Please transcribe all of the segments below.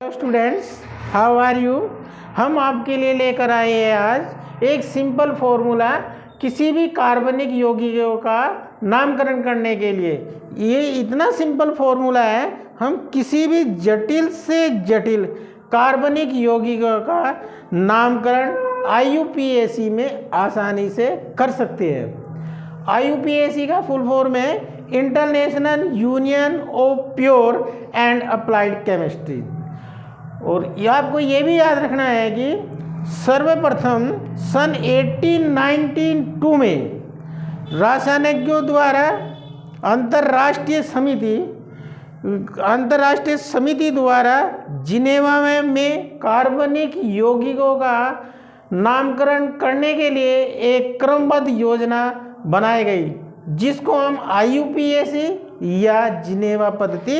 Students, how are you. हम आपके लिए लेकर आए हैं आज एक सिंपल फॉर्मूला किसी भी कार्बनिक यौगिकों का नामकरण करने के लिए। ये इतना सिंपल फॉर्मूला है, हम किसी भी जटिल से जटिल कार्बनिक यौगिकों का नामकरण IUPAC में आसानी से कर सकते हैं। IUPAC का फुल फॉर्म है international union of pure and applied chemistry. और आपको ये भी याद रखना है कि सर्वप्रथम सन 1892 में रासायनिज्ञों द्वारा अंतर्राष्ट्रीय समिति द्वारा जिनेवा में कार्बनिक यौगिकों का नामकरण करने के लिए एक क्रमबद्ध योजना बनाई गई, जिसको हम IUPAC या जिनेवा पद्धति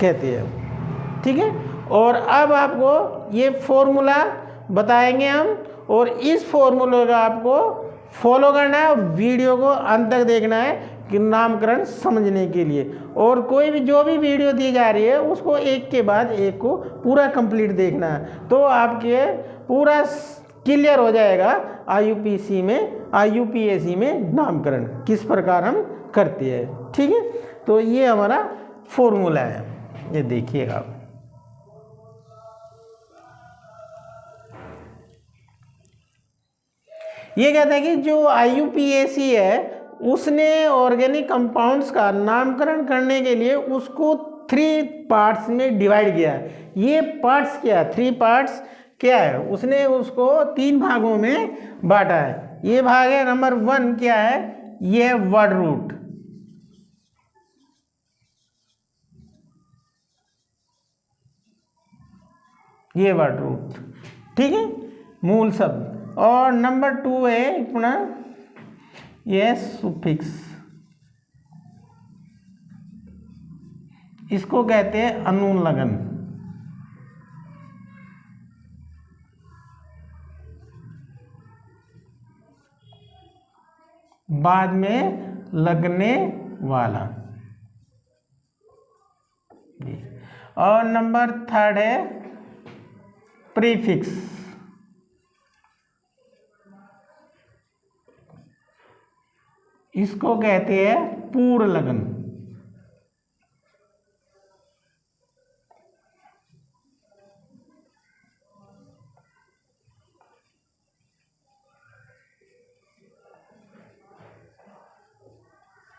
कहते हैं। ठीक है, और अब आपको ये फॉर्मूला बताएंगे हम, और इस फॉर्मूले का आपको फॉलो करना है और वीडियो को अंत तक देखना है कि नामकरण समझने के लिए। और कोई भी जो भी वीडियो दी जा रही है उसको एक के बाद एक को पूरा कंप्लीट देखना है, तो आपके पूरा क्लियर हो जाएगा IUPAC में नामकरण किस प्रकार हम करते हैं। ठीक है, तो ये हमारा फॉर्मूला है, ये देखिएगा। ये कहता है कि जो IUPAC है उसने ऑर्गेनिक कंपाउंड्स का नामकरण करने के लिए उसको 3 पार्ट्स में डिवाइड किया है। ये पार्ट्स क्या है, 3 पार्ट्स क्या है, उसने उसको 3 भागों में बांटा है। ये भाग है नंबर 1 क्या है, ये है वर्ड रूट। ये वर्ड रूट, ठीक है, मूल शब्द। और नंबर 2 है अपना ये सुफिक्स, इसको कहते हैं अनुलग्न। बाद में लगने वाला। और नंबर 3 है प्रीफिक्स, इसको कहते हैं पूर्व लगन।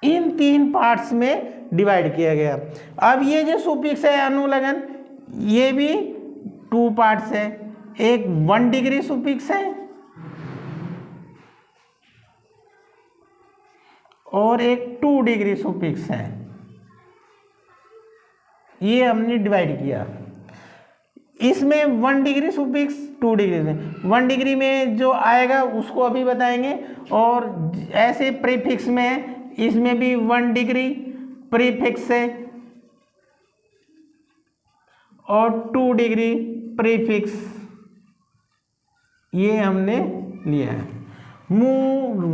इन 3 पार्ट्स में डिवाइड किया गया। अब ये जो सुफिक्स है अनुलग्न, ये भी 2 पार्ट्स है। एक 1 डिग्री सुफिक्स है और एक 2 डिग्री सुफिक्स है। ये हमने डिवाइड किया। इसमें 1 डिग्री सुफिक्स 2 डिग्री में 1 डिग्री में जो आएगा उसको अभी बताएंगे। और ऐसे प्रीफिक्स में इसमें भी 1 डिग्री प्रीफिक्स है और 2 डिग्री प्रीफिक्स, ये हमने लिया है।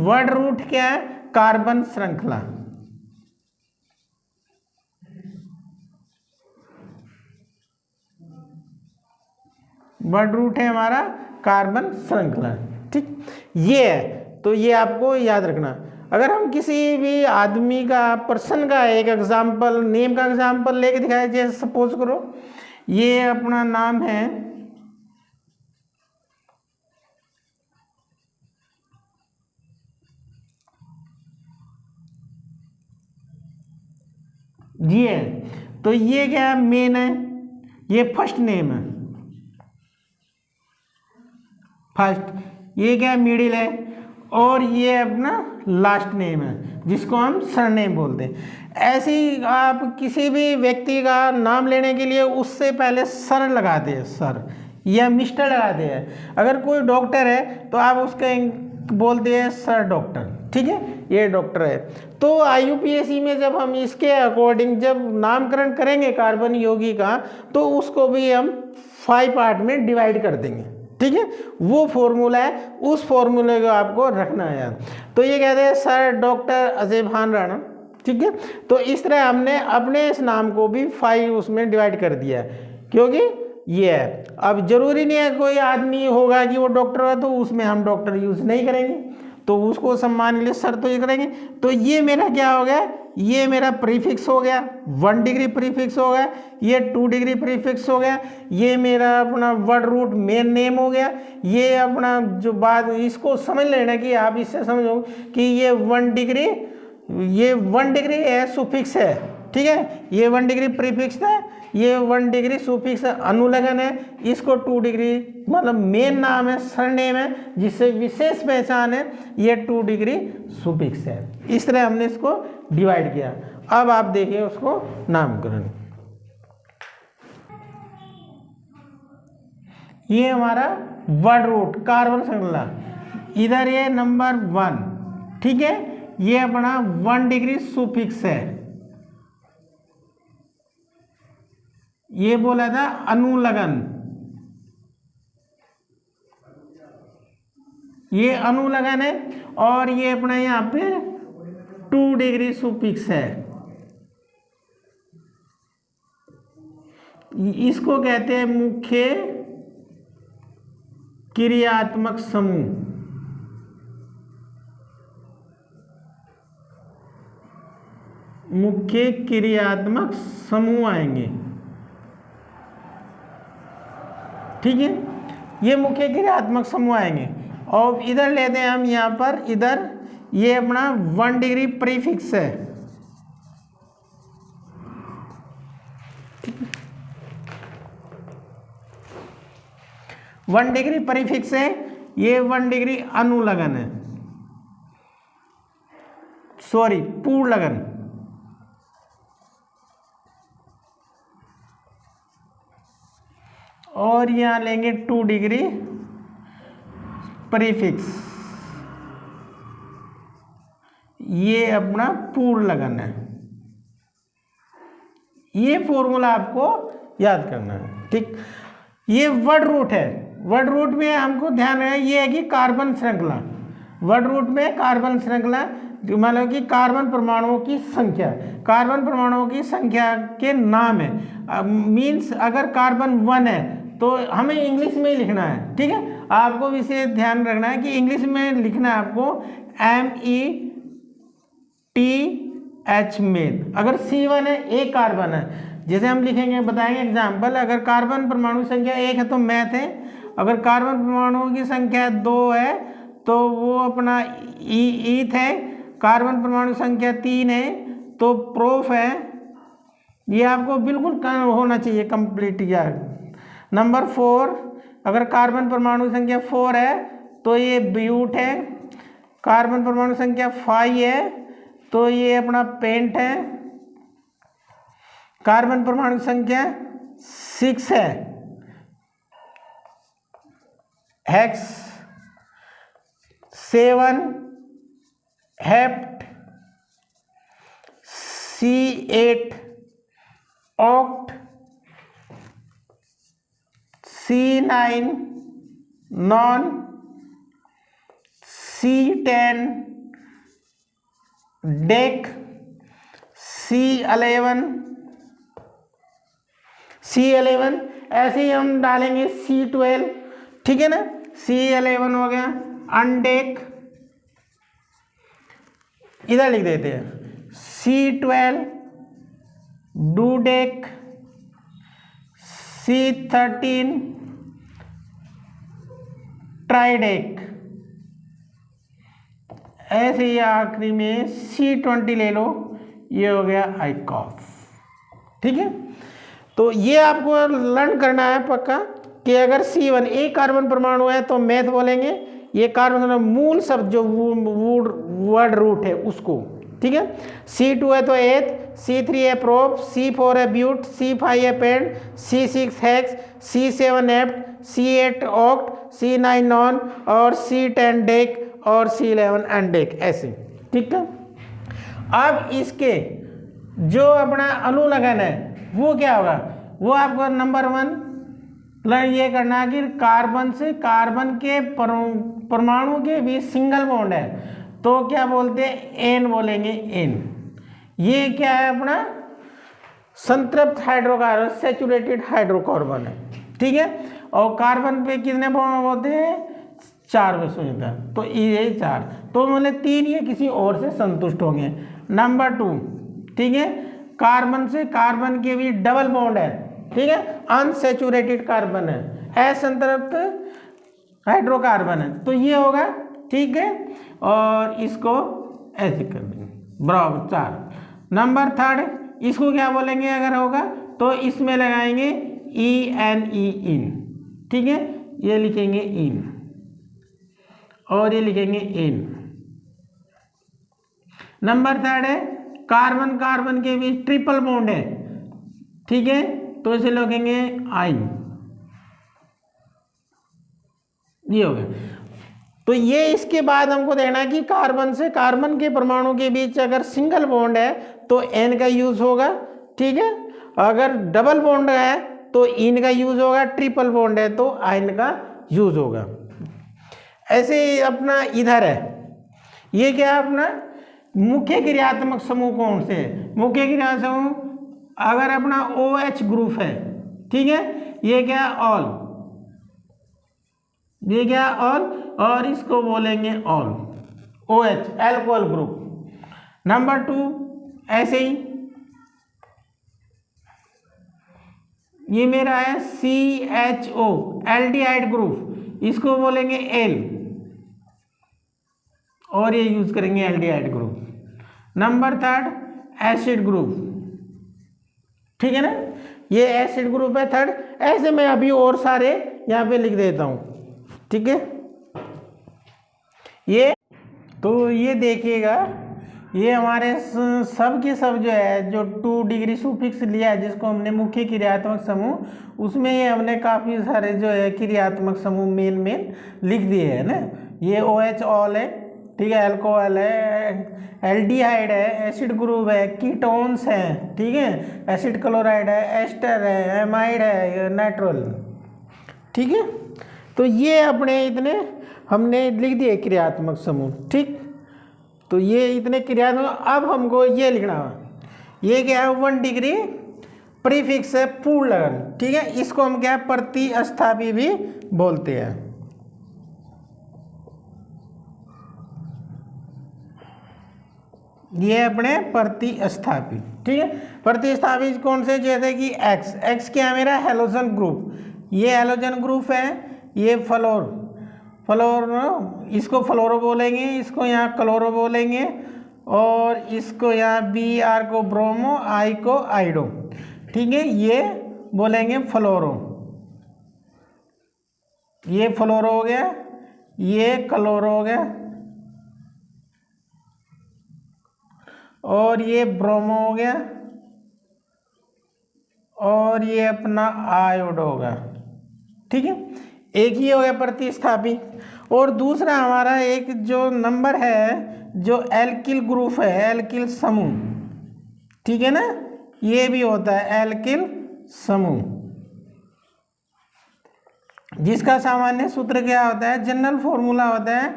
वर्ड रूट क्या है, कार्बन श्रृंखला। वर्ड रूट है हमारा कार्बन श्रृंखला। ठीक, ये है, तो ये आपको याद रखना। अगर हम किसी भी आदमी का, पर्सन का एक एग्जाम्पल, नेम का एग्जाम्पल लेके दिखाए, जैसे सपोज करो ये अपना नाम है ये, तो ये क्या है, मेन है, ये फर्स्ट नेम है फर्स्ट, ये क्या है, मिडिल है, और ये अपना लास्ट नेम है जिसको हम सरनेम बोलते हैं। ऐसे ही आप किसी भी व्यक्ति का नाम लेने के लिए उससे पहले सर लगाते हैं, सर या मिस्टर लगाते हैं। अगर कोई डॉक्टर है तो आप उसके बोलते हैं सर डॉक्टर। ठीक है, ये डॉक्टर है। तो IUPAC में जब हम इसके अकॉर्डिंग जब नामकरण करेंगे कार्बन यौगिक का, तो उसको भी हम 5 पार्ट में डिवाइड कर देंगे। ठीक है, वो फॉर्मूला है, उस फॉर्मूले को आपको रखना है। तो ये कहते हैं सर डॉक्टर अजय भान राणा। ठीक है, तो इस तरह हमने अपने इस नाम को भी 5 उसमें डिवाइड कर दिया है, क्योंकि ये है। अब जरूरी नहीं है कोई आदमी होगा कि वो डॉक्टर है तो उसमें हम डॉक्टर यूज़ नहीं करेंगे, तो उसको सम्मान के लिए सर तो ये करेंगे। तो ये मेरा क्या हो गया, ये मेरा प्रीफिक्स हो गया, 1 डिग्री प्रीफिक्स हो गया, ये 2 डिग्री प्रीफिक्स हो गया, ये मेरा अपना वर्ड रूट मेन नेम हो गया। ये अपना जो बात इसको समझ लेना कि आप इससे समझो कि ये 1 डिग्री, ये 1 डिग्री है सुफिक्स है, ठीक है, ये 1 डिग्री प्रीफिक्स है, ये 1 डिग्री सुफिक्स अनुलगन है, इसको 2 डिग्री मतलब मेन नाम है, सरनेम है, जिससे विशेष पहचान है, ये 2 डिग्री सुफिक्स है। इस तरह हमने इसको डिवाइड किया। अब आप देखिए उसको नामकरण। ये हमारा वर्ड रूट कार्बन श्रृंखला, इधर ये नंबर 1, ठीक है, ये अपना 1 डिग्री सुफिक्स है, ये बोला था अनुलगन, ये अनुलगन है, और ये अपना यहाँ पे 2 डिग्री सुफिक्स है, इसको कहते हैं मुख्य क्रियात्मक समूह। मुख्य क्रियात्मक समूह आएंगे, ठीक है, ये मुख्य क्रियात्मक समूह आएंगे। और इधर लेते हैं हम यहाँ पर, इधर ये अपना 1 डिग्री प्रीफिक्स है, 1 डिग्री प्रीफिक्स है, ये 1 डिग्री अनुलगन है, सॉरी पूर्णलगन, और यहाँ लेंगे 2 डिग्री प्रीफिक्स, ये अपना पूर्णलगन है। ये फॉर्मूला आपको याद करना है, ठीक। ये वर्ड रूट है, वर्ड रूट में हमको ध्यान है, ये है कि कार्बन श्रृंखला, वर्ड रूट में कार्बन श्रृंखला मतलब कि कार्बन परमाणुओं की संख्या, कार्बन परमाणुओं की संख्या के नाम है। मीन्स अगर कार्बन 1 है तो हमें इंग्लिश में ही लिखना है, ठीक है, आपको विशेष ध्यान रखना है कि इंग्लिश में लिखना है आपको METH में। अगर C1 है, एक कार्बन है, जैसे हम लिखेंगे बताएंगे एग्जाम्पल, अगर कार्बन परमाणु संख्या 1 है तो मैथ है, अगर कार्बन परमाणुओं की संख्या 2 है तो वो अपना ईथ है, कार्बन परमाणु संख्या 3 है तो प्रोफ है। ये आपको बिल्कुल होना चाहिए कंप्लीट यार। नंबर 4, अगर कार्बन परमाणु संख्या 4 है तो ये ब्यूट है, कार्बन परमाणु संख्या 5 है तो ये अपना पेंट है, कार्बन परमाणु संख्या 6 है hex, 7 hept, C8 oct, C9 non, C10 deck, C11 ऐसे ही हम डालेंगे C12, ठीक है ना, C11 हो गया अनडेक, इधर लिख देते हैं C12 डूडेक, C13 ट्राइडेक, ऐसे ही आखिरी में C20 ले लो, ये हो गया आइकॉफ, ठीक है। तो ये आपको लर्न करना है पक्का कि अगर C1 एक कार्बन परमाणु है तो मैथ बोलेंगे, ये कार्बन मूल शब्द जो वर्ड रूट है उसको, ठीक है। C2 है तो एथ, C3 है प्रोप, C4 है ब्यूट, C5 है pent, C6 hex, C7 hept, C8 oct, C9 non और C10 डेक और C11 एंडेक, ऐसे, ठीक है। अब इसके जो अपना अनुलगन है वो क्या होगा, वो आपको नंबर 1 ये करना है कि कार्बन से कार्बन के परमाणु के बीच सिंगल बॉन्ड है तो क्या बोलते हैं, एन बोलेंगे, एन। ये क्या है अपना संतृप्त हाइड्रोकार्बन, सैचुरेटेड हाइड्रोकार्बन है, ठीक है। और कार्बन पे कितने बॉन्ड होते हैं, 4 विशुद्धता, तो ये 4, तो मतलब 3 ये किसी और से संतुष्ट होंगे। नंबर 2, ठीक है, कार्बन से कार्बन के भी डबल बॉन्ड है, ठीक है, अनसैचुरेटेड कार्बन है, असंतृप्त हाइड्रोकार्बन है, तो ये होगा, ठीक है, और इसको ऐसे कर देंगे बराबर 4। नंबर 3, इसको क्या बोलेंगे अगर होगा तो इसमें लगाएंगे ENE इन, ठीक है, ये लिखेंगे इन और ये लिखेंगे इन। नंबर 3 है कार्बन कार्बन के बीच ट्रिपल बॉन्ड है, ठीक है, तो इसे लिखेंगे आइन, ये हो गया। तो ये इसके बाद हमको देखना है कि कार्बन से कार्बन के परमाणु के बीच अगर सिंगल बॉन्ड है तो एन का यूज होगा, ठीक है, अगर डबल बॉन्ड है तो इन का यूज होगा, ट्रिपल बॉन्ड है तो आइन का यूज होगा। ऐसे ही अपना इधर है, ये क्या है अपना मुख्य क्रियात्मक समूह कौन से है, मुख्य क्रियात्मक समूह अगर अपना OH ग्रुप है, ठीक है, ये क्या ऑल, ये क्या ऑल, और इसको बोलेंगे all, OH alcohol group. Number 2 ऐसे ही ये मेरा है CHO एल्डिहाइड ग्रुप, इसको बोलेंगे एल और ये यूज करेंगे aldehyde group. Number 3 acid group, ठीक है ना, ये एसिड ग्रुप है 3। ऐसे मैं अभी और सारे यहाँ पे लिख देता हूँ, ठीक है। ये तो ये देखिएगा, ये हमारे सब के सब जो है जो 2 डिग्री सुफिक्स लिया है जिसको हमने मुख्य क्रियात्मक समूह, उसमें ये हमने काफ़ी सारे जो है क्रियात्मक समूह मेन लिख दिए है ना। ये OH ऑल है, ठीक है, अल्कोहल है, एल्डिहाइड है, एसिड ग्रुप है, कीटोन्स हैं, ठीक है, एसिड क्लोराइड है, एस्टर है, एमाइड है, नाइट्रोल, ठीक है। तो ये अपने इतने हमने लिख दिए क्रियात्मक समूह, ठीक। तो ये इतने क्रियात्मक, अब हमको ये लिखना है, ये क्या है 1 डिग्री प्रीफिक्स है पूर्ण लगन, ठीक है, इसको हम क्या प्रतिस्थापी भी बोलते हैं। ये अपने प्रतिस्थापी, ठीक है। प्रतिस्थापी कौन से, जैसे कि एक्स क्या है मेरा हैलोजन ग्रुप, ये हैलोजन ग्रुप है, ये फ्लोर इसको फ्लोरो बोलेंगे, इसको यहाँ क्लोरो बोलेंगे, और इसको यहाँ Br को ब्रोमो, I को आइडो, ठीक है, ये बोलेंगे फ्लोरो, ये फ्लोरो हो गया, ये क्लोरो हो गया, और ये ब्रोमो हो गया, और ये अपना आयोड होगा, ठीक है। एक ही हो गया प्रतिस्थापी। और दूसरा हमारा एक जो नंबर है जो एल्किल ग्रुप है, एल्किल समूह, ठीक है ना, ये भी होता है एल्किल समूह, जिसका सामान्य सूत्र क्या होता है, जनरल फॉर्मूला होता है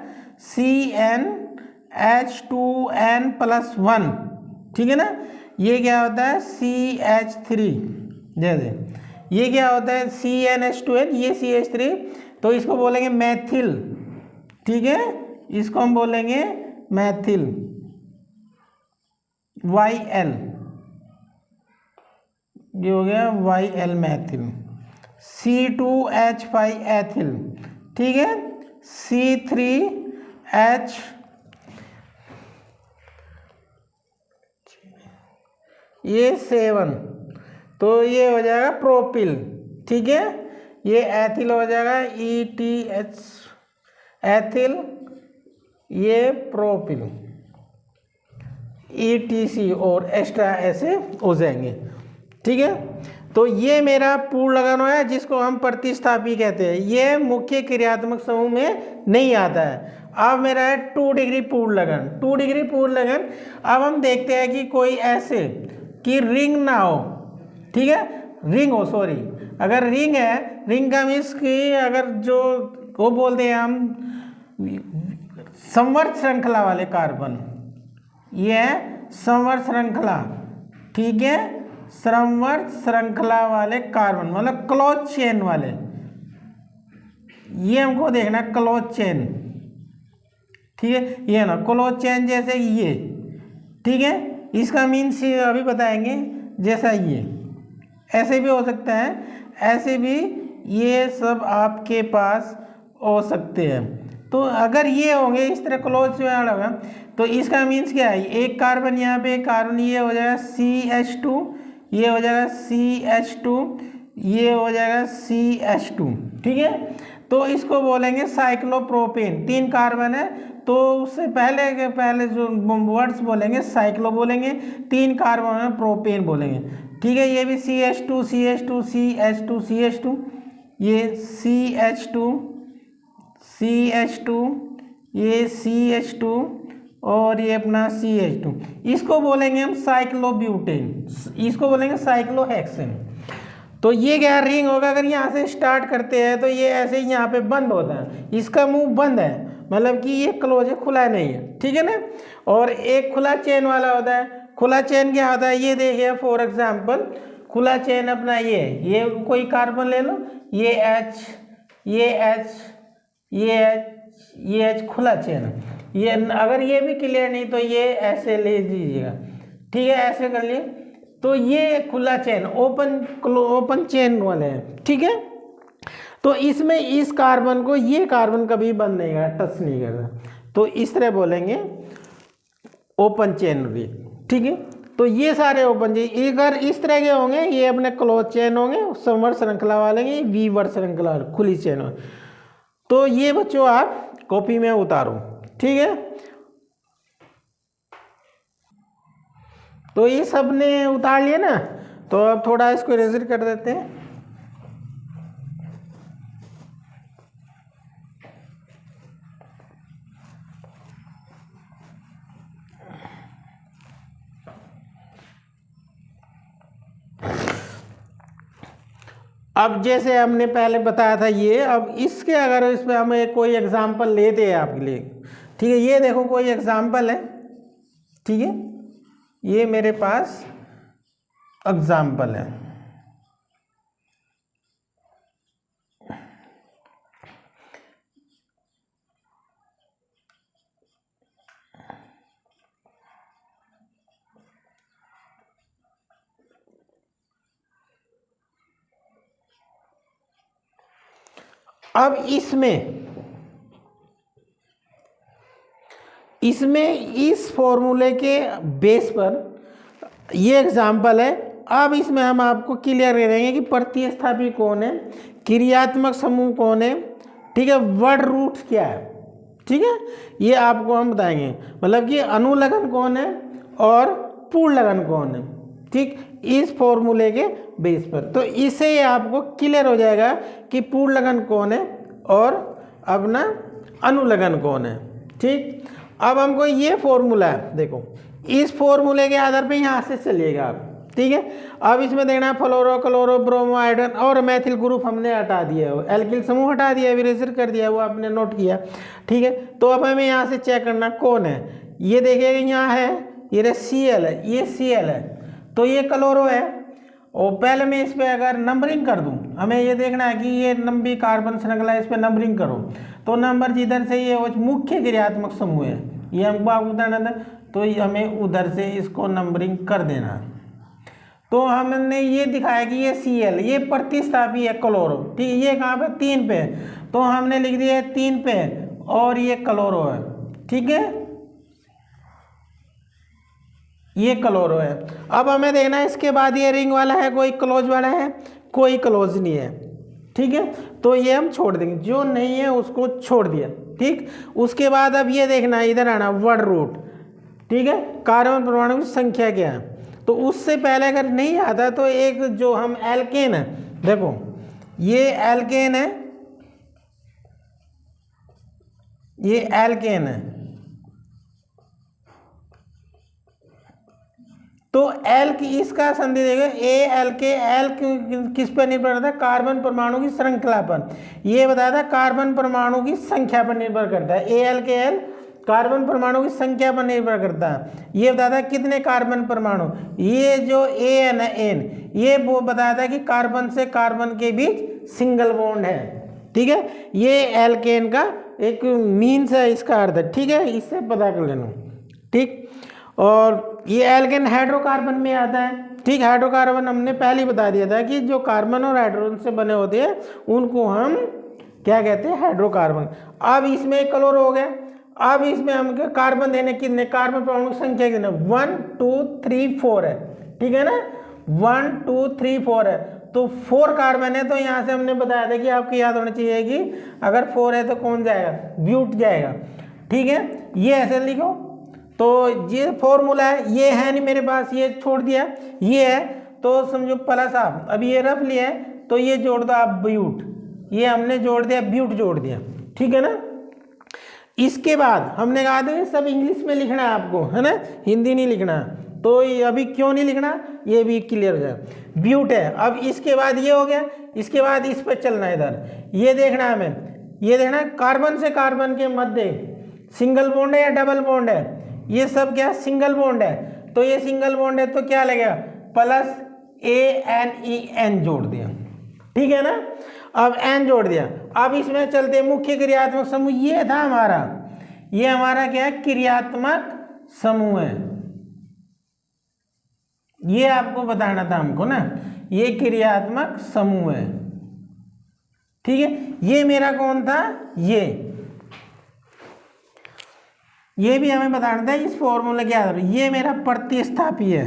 CnH2n+1, ठीक है ना। ये क्या होता है CH3, जैसे ये क्या होता है CnH2n, ये CH3, तो इसको बोलेंगे मैथिल, ठीक है, इसको हम बोलेंगे मैथिल YL, ये हो गया YL मैथिल। C2H5 एथिल, ठीक है, C3H ये 7, तो ये हो जाएगा प्रोपिल, ठीक है, ये एथिल हो जाएगा ETH एथिल, ये प्रोपिल ETC और एक्स्ट्रा ऐसे हो जाएंगे, ठीक है। तो ये मेरा पूर्ण लगन है जिसको हम प्रतिस्थापी कहते हैं, ये मुख्य क्रियात्मक समूह में नहीं आता है। अब मेरा है 2 डिग्री पूर्ण लगन, 2 डिग्री पूर्ण लगन। अब हम देखते हैं कि कोई ऐसे कि रिंग ना हो, ठीक है, रिंग हो, सॉरी, अगर रिंग है, रिंग का मीन्स कि अगर जो वो बोलते हैं हम संवर्त श्रृंखला वाले कार्बन, ये है संवर्त श्रृंखला, ठीक है, समवर्त श्रृंखला वाले कार्बन, मतलब क्लोज चेन वाले, ये हमको देखना क्लोज चेन, ठीक है, ये ना क्लोज चेन जैसे ये, ठीक है, इसका मीन्स अभी बताएंगे, जैसा ये ऐसे भी हो सकता है, ऐसे भी ये सब आपके पास हो सकते हैं। तो अगर ये होंगे इस तरह क्लोज होगा तो इसका मीन्स क्या है, एक कार्बन यहाँ पे, एक कार्बन, ये हो जाएगा CH2, ये हो जाएगा CH2, ये हो जाएगा CH2, ठीक है। तो इसको बोलेंगे साइक्लोप्रोपेन, 3 कार्बन है तो उससे पहले के पहले जो वर्ड्स बोलेंगे साइक्लो बोलेंगे, 3 कार्बन है प्रोपेन बोलेंगे, ठीक है। ये भी CH2 CH2 CH2 CH2, ये CH2 CH2, ये CH2 और ये अपना CH2, इसको बोलेंगे हम साइक्लोब्यूटेन, इसको बोलेंगे साइक्लोहेक्सेन। तो ये क्या रिंग होगा, अगर यहाँ से स्टार्ट करते हैं तो ये ऐसे ही यहाँ पे बंद होता है, इसका मुंह बंद है, मतलब कि ये क्लोज है, खुला नहीं है, ठीक है ना। और एक खुला चेन वाला होता है, खुला चेन क्या होता है, ये देखिए फॉर एग्जांपल खुला चेन अपना ये कोई कार्बन ले लो, ये H, ये H, ये H, ये H खुला चेन है। ये अगर ये भी क्लियर नहीं तो ये ऐसे ले लीजिएगा, ठीक है, ऐसे कर लिए, तो ये खुला चेन ओपन चेन वाले हैं, ठीक है। तो इसमें इस कार्बन को ये कार्बन कभी बंद नहीं करता, टच नहीं करता, तो इस तरह बोलेंगे ओपन चेन रिंग, ठीक है। तो ये सारे ओपन चेन अगर इस तरह के होंगे ये अपने क्लोज चेन होंगे, समवर्त श्रृंखला वाले, वी वर्त श्रृंखला खुली चेन हो। तो ये बच्चों आप कॉपी में उतारो, ठीक है। तो ये सब ने उतार लिया ना, तो अब थोड़ा इसको इरेजर कर देते हैं। अब जैसे हमने पहले बताया था ये, अब इसके अगर इस पर हमें कोई एग्जांपल लेते हैं आपके लिए, ठीक है, ये देखो कोई एग्जांपल है, ठीक है, ये मेरे पास एग्जांपल है। अब इसमें इस फॉर्मूले के बेस पर ये एग्जाम्पल है। अब इसमें हम आपको क्लियर करेंगे कि प्रतिस्थापी कौन है, क्रियात्मक समूह कौन है, ठीक है, वर्ड रूट क्या है, ठीक है, ये आपको हम बताएंगे, मतलब कि अनुलग्न कौन है और पूर्ण लगन कौन है, ठीक, इस फॉर्मूले के बेस पर। तो इससे आपको क्लियर हो जाएगा कि पूर्ण लगन कौन है और अपना अनुलग्न कौन है, ठीक। अब हमको ये फॉर्मूला है, देखो इस फॉर्मूले के आधार पे यहाँ से चलिएगा आप, ठीक है। अब इसमें देना फ्लोरो क्लोरो ब्रोमो आयोडीन और मैथिल ग्रुप हमने हटा दिया है, एल्किल समूह हटा दिया, इरेजर कर दिया, वो आपने नोट किया, ठीक है। तो अब हमें यहाँ से चेक करना कौन है, ये देखिएगा यहाँ है, ये Cl है, ये Cl है, तो ये क्लोरो है। और पहले मैं इस पर अगर नंबरिंग कर दूं, हमें ये देखना है कि ये लंबी कार्बन श्रृंखला, इस पर नंबरिंग करो तो नंबर जिधर से ये मुख्य क्रियात्मक समूह है, ये हमको आपको बताना था, तो हमें उधर से इसको नंबरिंग कर देना। तो हमने ये दिखाया कि ये Cl, ये प्रतिस्थापी है क्लोरो, ठीक है, ये कहाँ पे 3 पे, तो हमने लिख दिया है 3 पे, और ये क्लोरो है, ठीक है, ये क्लोरो है। अब हमें देखना है इसके बाद ये रिंग वाला है, कोई क्लोज वाला है, कोई क्लोज नहीं है, ठीक है, तो ये हम छोड़ देंगे, जो नहीं है उसको छोड़ दिया, ठीक। उसके बाद अब ये देखना है, इधर आना वर्ड रूट, ठीक है, कार्बन परमाणु की संख्या क्या है। तो उससे पहले अगर नहीं आता तो एक जो हम एल्केन है, देखो ये एल्केन है, ये एल्केन है, तो एल की इसका संधि देगा ए एल के, एल किस पर निर्भर करता है, कार्बन परमाणु की श्रृंखला पर, ये बताया था कार्बन परमाणु की संख्या पर निर्भर करता है, ए एल के एल कार्बन परमाणु की संख्या पर निर्भर करता है। ये बताता है कितने कार्बन परमाणु, ये जो एन है एन, ये वो बताता है कि कार्बन से कार्बन के बीच सिंगल बॉन्ड है, ठीक है। ये एल्केन का एक मीन्स है, इसका अर्थ है, ठीक है, इससे पता कर लेना, ठीक। और ये एल्केन हाइड्रोकार्बन में आता है, ठीक। हाइड्रोकार्बन हमने पहले ही बता दिया था कि जो कार्बन और हाइड्रोजन से बने होते हैं उनको हम क्या कहते हैं, हाइड्रोकार्बन। अब इसमें क्लोरो हो गया, अब इसमें हम कार्बन देने कितने, कार्बन परमाणु की संख्या कितने, 1 2 3 4 है, ठीक है ना, 1 2 3 4 है, तो 4 कार्बन है। तो यहाँ से हमने बताया था कि आपको याद होना चाहिए कि अगर 4 है तो कौन जाएगा, ब्यूट जाएगा, ठीक है। ये ऐसे लिखो, तो ये फॉर्मूला है, ये है नहीं मेरे पास, ये छोड़ दिया, ये है तो समझो प्लस आप, अब ये रफ लिया है तो ये जोड़ दो आप ब्यूट, ये हमने जोड़ दिया, ब्यूट जोड़ दिया, ठीक है ना। इसके बाद हमने कहा था सब इंग्लिश में लिखना है आपको, है ना, हिंदी नहीं लिखना। तो ये अभी क्यों नहीं लिखना, ये भी क्लियर हो जाए। ब्यूट है, अब इसके बाद ये हो गया, इसके बाद इस पर चलना है इधर, ये देखना है हमें, ये देखना है कार्बन से कार्बन के मध्य सिंगल बॉन्ड है या डबल बॉन्ड है, ये सब क्या सिंगल बॉन्ड है, तो ये सिंगल बॉन्ड है तो क्या लगेगा, प्लस ANEN जोड़ दिया, ठीक है ना। अब N जोड़ दिया, अब इसमें चलते मुख्य क्रियात्मक समूह, ये था हमारा, ये हमारा क्या है, क्रियात्मक समूह है, ये आपको बताना था हमको ना, ये क्रियात्मक समूह है, ठीक है। ये मेरा कौन था, ये भी हमें बताना था इस फॉर्मूले के आधार, ये मेरा प्रतिस्थापी है,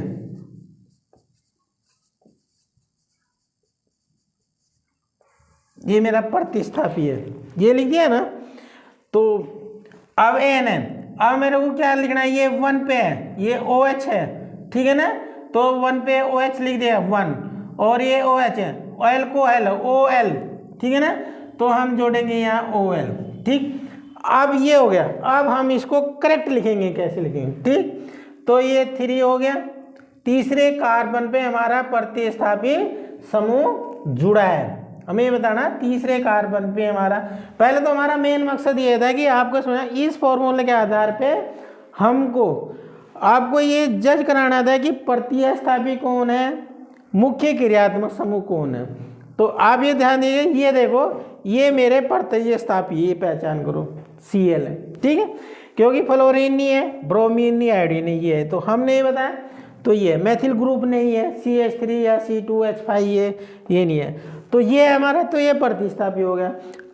ये मेरा प्रतिस्थापी है, ये लिख दिया ना। तो अब एन है, अब मेरे को क्या लिखना है, ये 1 पे है, ये OH है, ठीक है ना, तो 1 पे OH लिख दिया 1, और ये OH है, ऑयल को L OL, ठीक है ना, तो हम जोड़ेंगे यहाँ OL, ठीक। अब ये हो गया, अब हम इसको करेक्ट लिखेंगे, कैसे लिखेंगे, ठीक। तो ये 3 हो गया, तीसरे कार्बन पे हमारा प्रतिस्थापी समूह जुड़ा है, हमें ये बताना तीसरे कार्बन पे हमारा, पहले तो हमारा मेन मकसद ये था कि आपको समझना इस फॉर्मूले के आधार पे हमको आपको ये जज कराना था कि प्रतिस्थापी कौन है, मुख्य क्रियात्मक समूह कौन है। तो आप ये ध्यान दीजिए, ये देखो, ये मेरे प्रतिस्थापी, ये पहचान करो Cl है, ठीक है, क्योंकि फ्लोरीन नहीं है, ब्रोमीन नहीं, आयोडीन नहीं, ये है, तो हमने ये बताया, तो ये मैथिल ग्रुप नहीं है, CH3 या C2H5 ये नहीं है, तो ये हमारा, तो ये प्रतिस्थापी हो गया।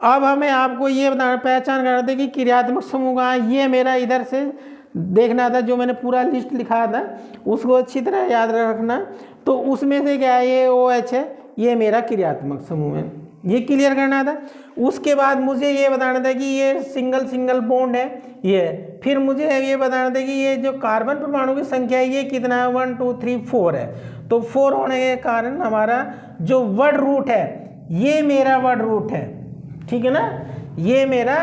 अब हमें आपको ये बताना, पहचान करना था कि क्रियात्मक समूह का, ये मेरा इधर से देखना था, जो मैंने पूरा लिस्ट लिखा था उसको अच्छी तरह याद रखना, तो उसमें से क्या है, ये OH है, ये मेरा क्रियात्मक समूह है, ये क्लियर करना था। उसके बाद मुझे ये बताना था कि ये सिंगल सिंगल बॉन्ड है, ये फिर मुझे ये बताना था कि ये जो कार्बन परमाणु की संख्या है ये कितना है, 1 2 3 4 है, तो 4 होने के कारण हमारा जो वर्ड रूट है, ये मेरा वर्ड रूट है, ठीक है ना, ये मेरा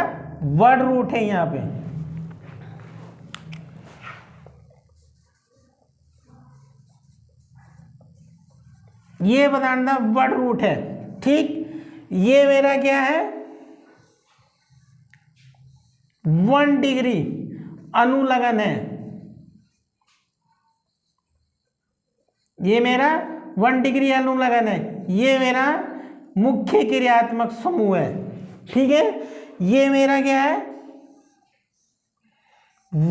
वर्ड रूट है, यहाँ पे ये बताना था वर्ड रूट है, ठीक। ये मेरा क्या है, 1 डिग्री अनुलग्न है, ये मेरा 1 डिग्री अनुलग्न है, ये मेरा मुख्य क्रियात्मक समूह है, ठीक है। ये मेरा क्या है,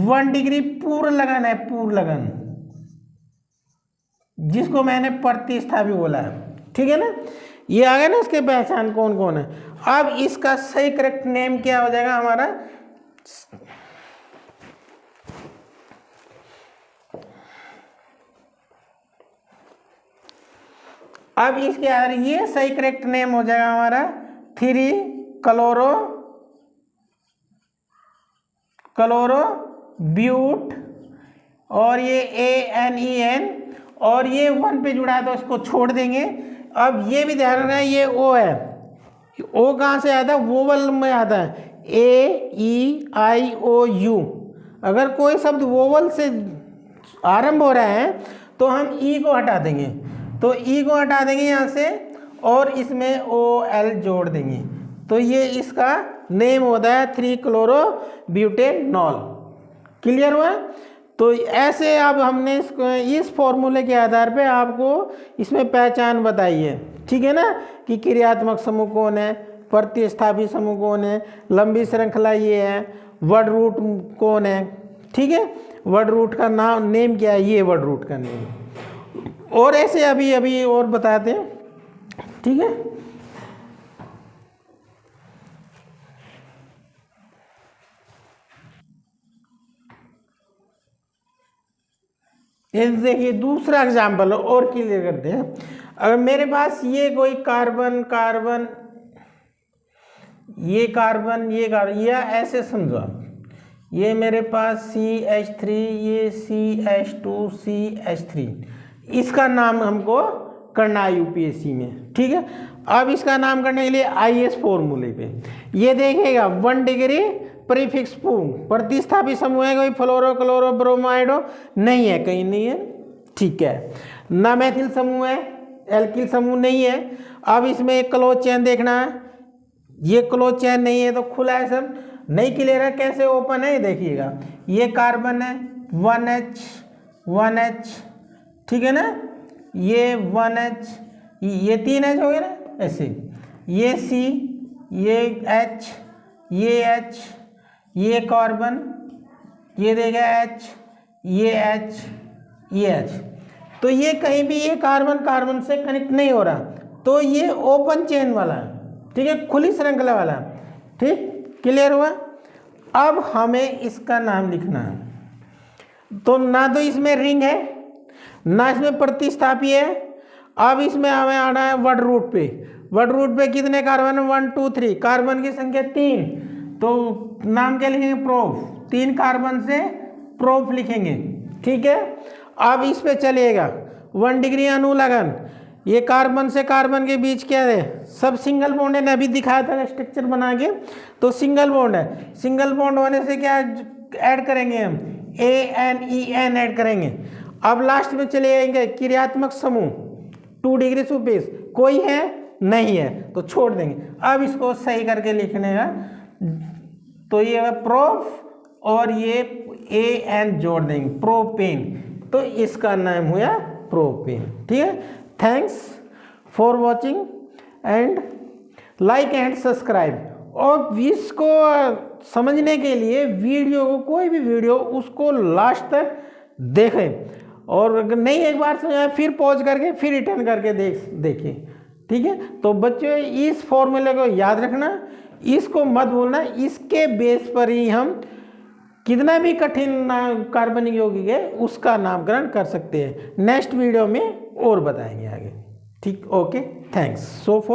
1 डिग्री पूर्ण लगन है, पूर्ण लगन, जिसको मैंने प्रतिस्थापी बोला है, ठीक है ना। ये आ गया ना, इसके पहचान कौन कौन है। अब इसका सही करेक्ट नेम क्या हो जाएगा हमारा, अब इसके आधार ये सही करेक्ट नेम हो जाएगा हमारा 3 क्लोरो ब्यूट, और ये ANEN, और ये 1 पे जुड़ा है तो इसको छोड़ देंगे। अब ये भी ध्यान रखना है, ये O है, O कहाँ से आता है, वोवल में आता है, AEIOU, अगर कोई शब्द वोवल से आरंभ हो रहा है तो हम E को हटा देंगे, तो E को हटा देंगे यहाँ से, और इसमें OL जोड़ देंगे, तो ये इसका नेम होता है 3 क्लोरो ब्यूटेनॉल, क्लियर हुआ? तो ऐसे अब हमने इस फॉर्मूले के आधार पे आपको इसमें पहचान बताई है, ठीक है ना, कि क्रियात्मक समूह कौन है, प्रतिस्थापी समूह कौन है, लंबी श्रृंखला ये है, वर्ड रूट कौन है, ठीक है, वर्ड रूट का नेम क्या है, ये वर्ड रूट का नेम। और ऐसे अभी अभी और बताते हैं, ठीक है। ये देखिए दूसरा एग्जाम्पल और क्लियर करते हैं। अगर मेरे पास ये कोई कार्बन कार्बन ये कार्बन ये कार्बन, या ऐसे समझो आप, ये मेरे पास CH3, ये CH2CH3, इसका नाम हमको करना है यूपीएससी में, ठीक है। अब इसका नाम करने के लिए IS फॉर्मूले पे ये देखेगा 1 डिग्री प्रीफिक्स प्रतिस्थापी समूह है, कोई फ्लोरो क्लोरो ब्रोमाइडो नहीं है, कहीं नहीं है, ठीक है। ना मैथिल समूह है, एल्किल समूह नहीं है। अब इसमें एक क्लोज चेन देखना है, ये क्लोज चेन नहीं है तो खुला है, सब नहीं क्लियर है, कैसे ओपन है देखिएगा। ये कार्बन है 1H, ठीक है ना, ये 1H, ये 3H हो गया ना, ऐसे ये C, ये H, ये H, ये कार्बन, ये देगा H, ये H, ये H। तो ये कहीं भी ये कार्बन कार्बन से कनेक्ट नहीं हो रहा, तो ये ओपन चेन वाला है, ठीक है, खुली श्रृंखला वाला, ठीक, क्लियर हुआ। अब हमें इसका नाम लिखना है, तो ना तो इसमें रिंग है ना इसमें प्रतिस्थापी है। अब इसमें हमें आना है वर्ड रूट पे। वर्ड रूट पे कितने कार्बन है, 1 2 3, कार्बन की संख्या 3, तो नाम क्या लिखेंगे, प्रोफ, 3 कार्बन से प्रोफ लिखेंगे, ठीक है। अब इस पे चलिएगा 1 डिग्री अनुलग्न, ये कार्बन से कार्बन के बीच क्या है, सब सिंगल बॉन्ड है ना, अभी दिखाया था स्ट्रक्चर बना के, तो सिंगल बॉन्ड है। सिंगल बॉन्ड होने से क्या ऐड करेंगे हम, ANEN ऐड करेंगे। अब लास्ट में चले जाएंगे क्रियात्मक समूह 2 डिग्री सुपेस, कोई है नहीं है तो छोड़ देंगे। अब इसको सही करके लिखने का, तो ये प्रोफ और ये AN जोड़ देंगे, प्रोपेन, तो इसका नाम हुआ प्रोपेन, ठीक है। Thanks for watching and like and subscribe. और इसको समझने के लिए वीडियो को, कोई भी वीडियो उसको लास्ट तक देखें, और अगर नहीं एक बार समझाए फिर पॉज करके फिर रिटर्न करके देखिए, ठीक है। तो बच्चों इस फॉर्मूले को याद रखना, इसको मत भूलना, इसके बेस पर ही हम कितना भी कठिन कार्बनिक यौगिक है उसका नामकरण कर सकते हैं। नेक्स्ट वीडियो में और बताएंगे आगे, ठीक, ओके, थैंक्स सो फॉर